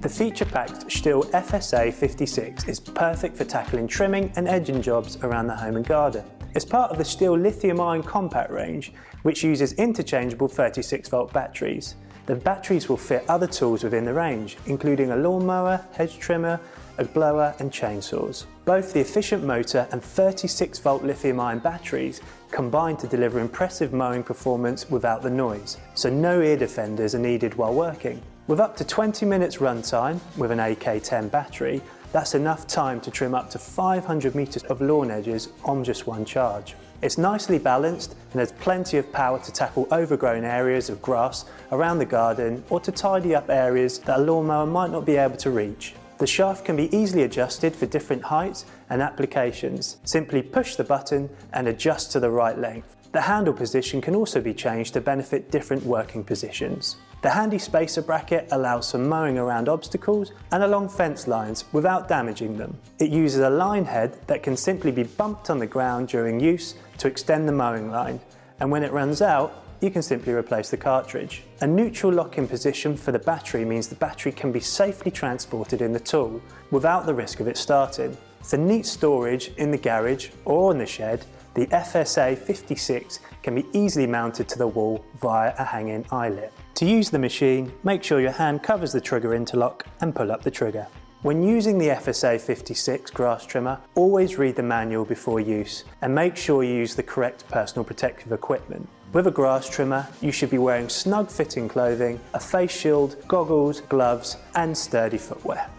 The feature-packed STIHL FSA 56 is perfect for tackling trimming and edging jobs around the home and garden. It's part of the STIHL lithium-ion compact range, which uses interchangeable 36-volt batteries. The batteries will fit other tools within the range, including a lawnmower, hedge trimmer, a blower and chainsaws. Both the efficient motor and 36-volt lithium-ion batteries combine to deliver impressive mowing performance without the noise, so no ear defenders are needed while working. With up to 20 minutes runtime with an AK10 battery, that's enough time to trim up to 500 metres of lawn edges on just one charge. It's nicely balanced and has plenty of power to tackle overgrown areas of grass around the garden or to tidy up areas that a lawnmower might not be able to reach. The shaft can be easily adjusted for different heights and applications. Simply push the button and adjust to the right length. The handle position can also be changed to benefit different working positions. The handy spacer bracket allows some mowing around obstacles and along fence lines without damaging them. It uses a line head that can simply be bumped on the ground during use to extend the mowing line, and when it runs out, you can simply replace the cartridge. A neutral lock-in position for the battery means the battery can be safely transported in the tool without the risk of it starting. For neat storage in the garage or in the shed, the FSA 56 can be easily mounted to the wall via a hanging eyelet. To use the machine, make sure your hand covers the trigger interlock and pull up the trigger. When using the FSA 56 grass trimmer, always read the manual before use and make sure you use the correct personal protective equipment. With a grass trimmer, you should be wearing snug fitting clothing, a face shield, goggles, gloves and sturdy footwear.